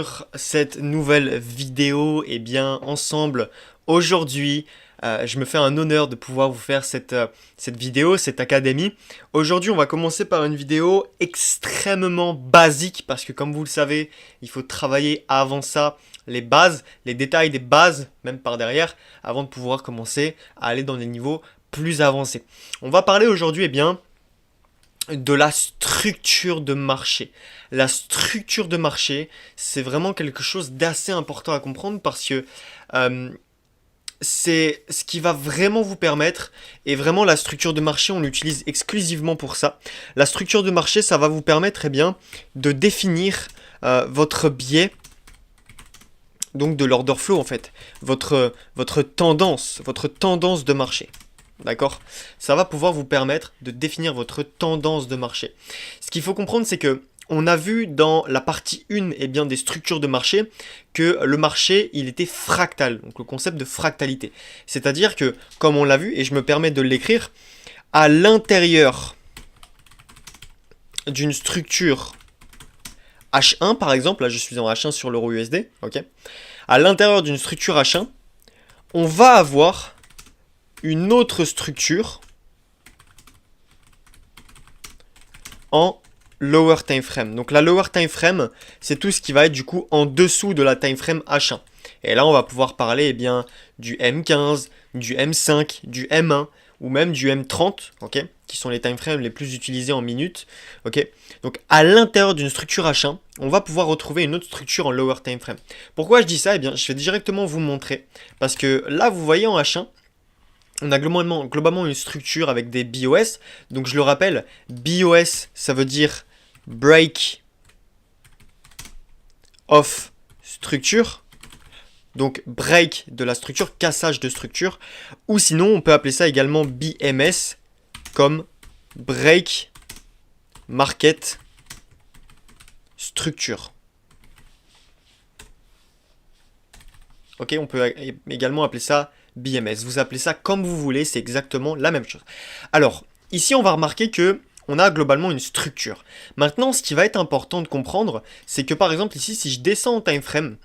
sur cette nouvelle vidéo. Eh bien, ensemble, aujourd'hui, je me fais un honneur de pouvoir vous faire cette vidéo, cette académie. Aujourd'hui, on va commencer par une vidéo extrêmement basique parce que comme vous le savez, il faut travailler avant ça les bases, les détails des bases, même par derrière, avant de pouvoir commencer à aller dans des niveaux plus avancés. On va parler aujourd'hui, eh bien, de la structure de marché. La structure de marché, c'est vraiment quelque chose d'assez important à comprendre parce que c'est ce qui va vraiment vous permettre, et vraiment la structure de marché, on l'utilise exclusivement pour ça. La structure de marché, ça va vous permettre eh bien, de définir votre biais, donc de l'order flow en fait, votre tendance de marché. D'accord? Ça va pouvoir vous permettre de définir votre tendance de marché. Ce qu'il faut comprendre, c'est que on a vu dans la partie 1 eh bien, des structures de marché que le marché, il était fractal, donc le concept de fractalité. C'est-à-dire que, comme on l'a vu, et je me permets de l'écrire, à l'intérieur d'une structure H1, par exemple, là je suis en H1 sur l'euro USD, ok? À l'intérieur d'une structure H1, on va avoir une autre structure en lower time frame. Donc la lower time frame, c'est tout ce qui va être du coup en dessous de la time frame H1. Et là, on va pouvoir parler eh bien, du M15, du M5, du M1 ou même du M30, ok, qui sont les time frames les plus utilisés en minutes. Ok. Donc à l'intérieur d'une structure H1, on va pouvoir retrouver une autre structure en lower time frame. Pourquoi je dis ça? Eh bien, je vais directement vous montrer. Parce que là, vous voyez en H1, on a globalement une structure avec des BOS. Donc je le rappelle, BOS, ça veut dire Break of Structure. Donc break de la structure, cassage de structure. Ou sinon, on peut appeler ça également BMS, comme Break Market Structure. Ok, on peut également appeler ça BMS. Vous appelez ça comme vous voulez, c'est exactement la même chose. Alors, ici, on va remarquer que on a globalement une structure. Maintenant, ce qui va être important de comprendre, c'est que par exemple ici, si je descends en time frame,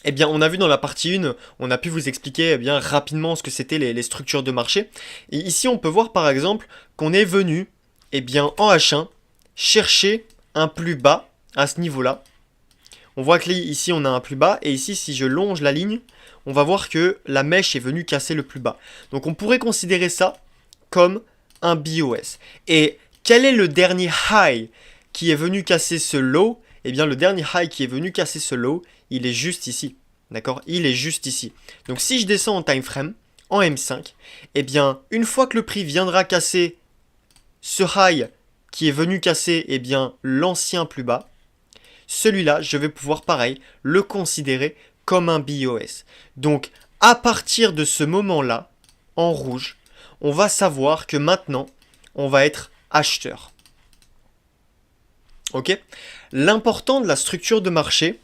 eh bien, on a vu dans la partie 1, on a pu vous expliquer eh bien, rapidement ce que c'était les structures de marché. Et ici, on peut voir par exemple qu'on est venu eh bien, en H1 chercher un plus bas à ce niveau-là. On voit que ici, on a un plus bas. Et ici, si je longe la ligne, on va voir que la mèche est venue casser le plus bas. Donc, on pourrait considérer ça comme un BOS. Et quel est le dernier high qui est venu casser ce low? Eh bien, le dernier high qui est venu casser ce low, il est juste ici. D'accord? Il est juste ici. Donc, si je descends en time frame, en M5, eh bien, une fois que le prix viendra casser ce high qui est venu casser eh bien, l'ancien plus bas, celui-là, je vais pouvoir, pareil, le considérer comme un BOS. Donc, à partir de ce moment-là, en rouge, on va savoir que maintenant, on va être acheteur. Ok? L'important de la structure de marché,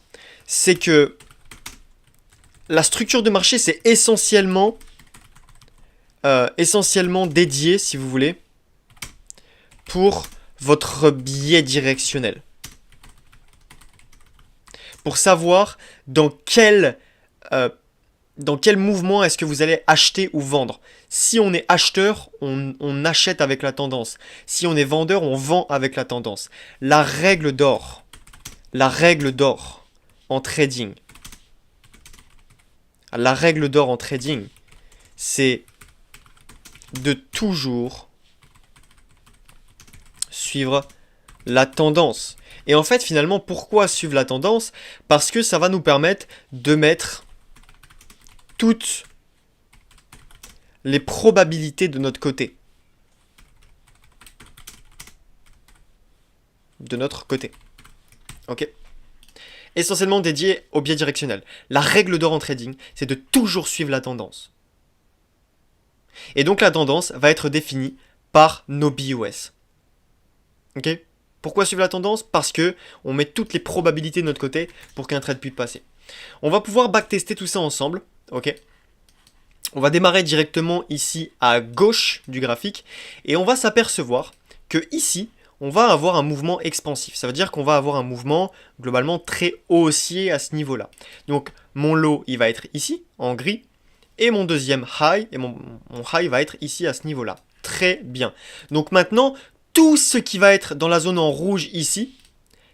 c'est que la structure de marché, c'est essentiellement dédié, si vous voulez, pour votre biais directionnel. Pour savoir dans quel mouvement est-ce que vous allez acheter ou vendre. Si on est acheteur, on achète avec la tendance. Si on est vendeur, on vend avec la tendance. La règle d'or en trading, c'est de toujours suivre la tendance. Et en fait, finalement, pourquoi suivre la tendance? Parce que ça va nous permettre de mettre toutes les probabilités de notre côté. Ok? Essentiellement dédié au biais directionnel. La règle d'or en trading, c'est de toujours suivre la tendance. Et donc la tendance va être définie par nos BOS. Ok? Pourquoi suivre la tendance? Parce que on met toutes les probabilités de notre côté pour qu'un trade puisse passer. On va pouvoir backtester tout ça ensemble. Ok? On va démarrer directement ici à gauche du graphique et on va s'apercevoir que ici, on va avoir un mouvement expansif. Ça veut dire qu'on va avoir un mouvement globalement très haussier à ce niveau-là. Donc mon low, il va être ici, en gris, et mon deuxième high, et mon high va être ici à ce niveau-là. Très bien. Donc maintenant, tout ce qui va être dans la zone en rouge ici,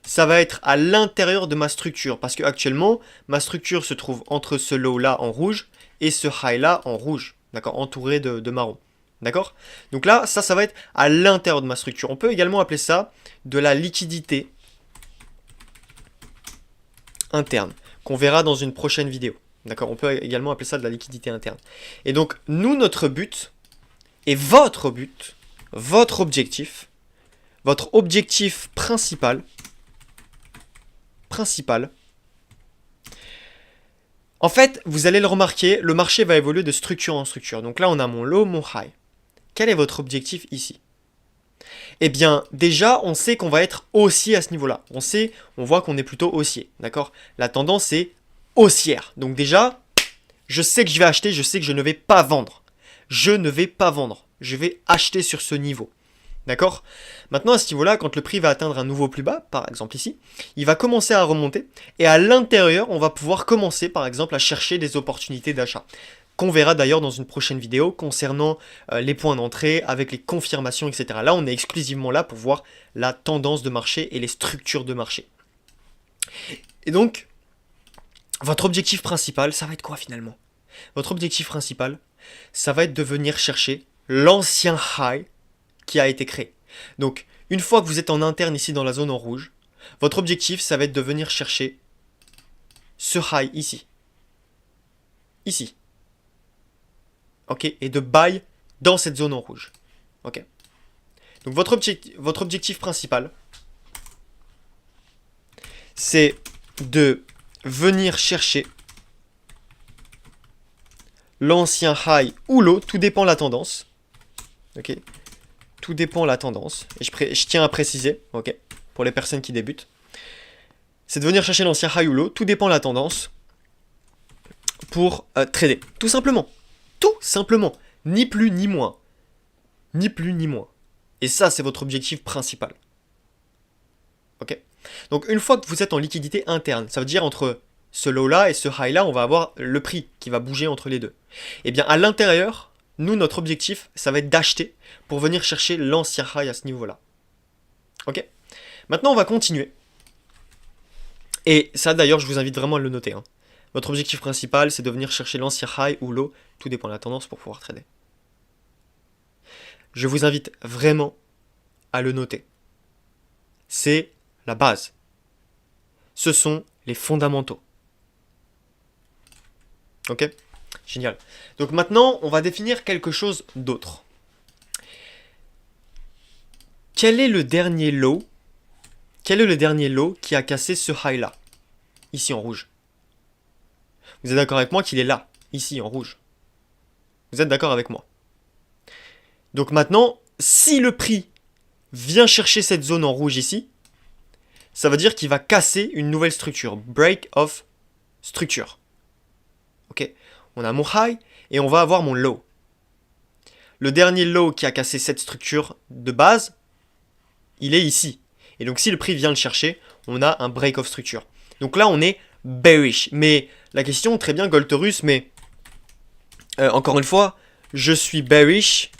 ça va être à l'intérieur de ma structure. Parce que actuellement, ma structure se trouve entre ce low-là en rouge et ce high-là en rouge. D'accord, entouré de marron. D'accord? Donc là, ça va être à l'intérieur de ma structure. On peut également appeler ça de la liquidité interne, qu'on verra dans une prochaine vidéo. D'accord? On peut également appeler ça de la liquidité interne. Et donc, nous, notre but, et votre but, votre objectif principal, en fait, vous allez le remarquer, le marché va évoluer de structure en structure. Donc là, on a mon low, mon high. Quel est votre objectif ici? Eh bien, déjà, on sait qu'on va être haussier à ce niveau-là. On voit qu'on est plutôt haussier, d'accord? La tendance est haussière. Donc déjà, je sais que je vais acheter, je sais que je ne vais pas vendre. Je ne vais pas vendre. Je vais acheter sur ce niveau. D'accord? Maintenant, à ce niveau-là, quand le prix va atteindre un nouveau plus bas, par exemple ici, il va commencer à remonter. Et à l'intérieur, on va pouvoir commencer, par exemple, à chercher des opportunités d'achat. Qu'on verra d'ailleurs dans une prochaine vidéo concernant les points d'entrée, avec les confirmations, etc. Là, on est exclusivement là pour voir la tendance de marché et les structures de marché. Et donc, votre objectif principal, ça va être quoi finalement? Votre objectif principal, ça va être de venir chercher l'ancien high qui a été créé. Donc, une fois que vous êtes en interne ici dans la zone en rouge, votre objectif, ça va être de venir chercher ce high ici. Ici. Ok, et de buy dans cette zone en rouge. Ok. Donc votre objectif principal, c'est de venir chercher l'ancien high ou low, tout dépend de la tendance. Ok. Tout dépend de la tendance. Et je tiens à préciser, ok, pour les personnes qui débutent, c'est de venir chercher l'ancien high ou low, tout dépend de la tendance, pour trader. Tout simplement. Tout simplement. Ni plus ni moins. Ni plus ni moins. Et ça, c'est votre objectif principal. Ok? Donc, une fois que vous êtes en liquidité interne, ça veut dire entre ce low-là et ce high-là, on va avoir le prix qui va bouger entre les deux. Et bien, à l'intérieur, nous, notre objectif, ça va être d'acheter pour venir chercher l'ancien high à ce niveau-là. Ok? Maintenant, on va continuer. Et ça, d'ailleurs, je vous invite vraiment à le noter. Hein. Votre objectif principal, c'est de venir chercher l'ancien high ou low, tout dépend de la tendance pour pouvoir trader. Je vous invite vraiment à le noter. C'est la base. Ce sont les fondamentaux. Ok? Génial. Donc maintenant, on va définir quelque chose d'autre. Quel est le dernier low? Quel est le dernier low qui a cassé ce high-là? Ici en rouge. Vous êtes d'accord avec moi qu'il est là, ici en rouge. Vous êtes d'accord avec moi? Donc maintenant, si le prix vient chercher cette zone en rouge ici, ça veut dire qu'il va casser une nouvelle structure. Break of structure. Ok? On a mon high et on va avoir mon low. Le dernier low qui a cassé cette structure de base, il est ici. Et donc si le prix vient le chercher, on a un break of structure. Donc là, on est bearish. Mais la question, très bien, Goltorus, mais encore une fois, je suis bearish.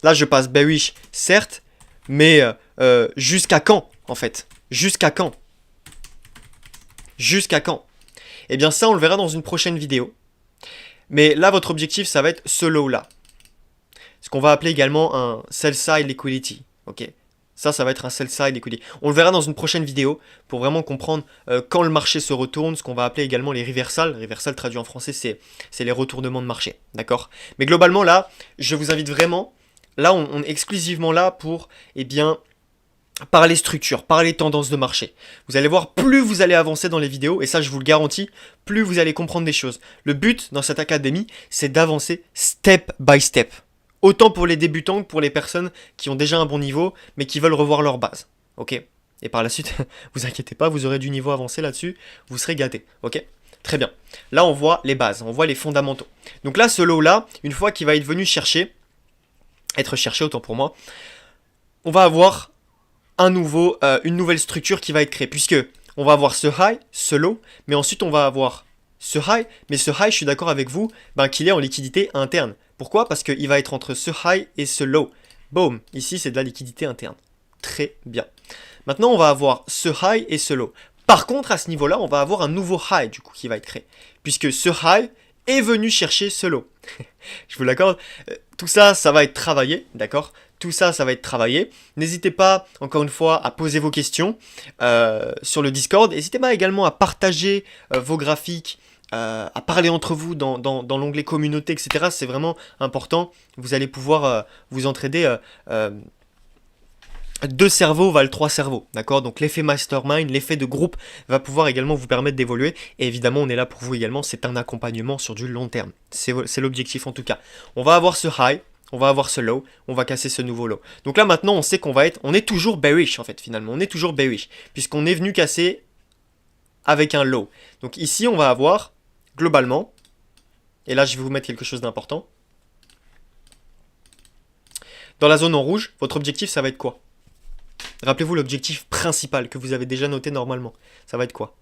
Là, je passe bearish, certes, mais jusqu'à quand, en fait? Jusqu'à quand? Jusqu'à quand? Eh bien, ça, on le verra dans une prochaine vidéo. Mais là, votre objectif, ça va être ce low-là. Ce qu'on va appeler également un sell-side liquidity. Ok? Ça va être un sell-side liquidity. On le verra dans une prochaine vidéo pour vraiment comprendre quand le marché se retourne, ce qu'on va appeler également les reversals. Reversal traduit en français, c'est les retournements de marché. D'accord? Mais globalement, là, je vous invite vraiment. Là, on est exclusivement là pour, eh bien, par les structures, par les tendances de marché. Vous allez voir, plus vous allez avancer dans les vidéos, et ça je vous le garantis, plus vous allez comprendre des choses. Le but dans cette académie, c'est d'avancer step by step. Autant pour les débutants que pour les personnes qui ont déjà un bon niveau, mais qui veulent revoir leur base. Ok? Et par la suite, vous inquiétez pas, vous aurez du niveau avancé là-dessus, vous serez gâtés. Ok? Très bien. Là, on voit les bases, on voit les fondamentaux. Donc là, ce lot-là, une fois qu'il va être venu être cherché, autant pour moi, on va avoir une nouvelle structure qui va être créée, puisque on va avoir ce high, ce low, mais ensuite on va avoir ce high, mais ce high, je suis d'accord avec vous, ben, qu'il est en liquidité interne. Pourquoi? Parce qu'il va être entre ce high et ce low. Boom, ici c'est de la liquidité interne. Très bien. Maintenant, on va avoir ce high et ce low. Par contre, à ce niveau-là, on va avoir un nouveau high du coup qui va être créé, puisque ce high est venu chercher ce low. Je vous l'accorde. Tout ça, ça va être travaillé, d'accord? Tout ça, ça va être travaillé. N'hésitez pas, encore une fois, à poser vos questions sur le Discord. N'hésitez pas également à partager vos graphiques, à parler entre vous dans l'onglet communauté, etc. C'est vraiment important. Vous allez pouvoir vous entraider. Deux cerveaux valent trois cerveaux, d'accord? Donc l'effet mastermind, l'effet de groupe va pouvoir également vous permettre d'évoluer. Et évidemment, on est là pour vous également. C'est un accompagnement sur du long terme. C'est l'objectif en tout cas. On va avoir ce high. On va avoir ce low, on va casser ce nouveau low. Donc là maintenant on sait on est toujours bearish en fait finalement, on est toujours bearish, puisqu'on est venu casser avec un low. Donc ici on va avoir, globalement, et là je vais vous mettre quelque chose d'important, dans la zone en rouge, votre objectif ça va être quoi? Rappelez-vous l'objectif principal que vous avez déjà noté normalement, ça va être quoi?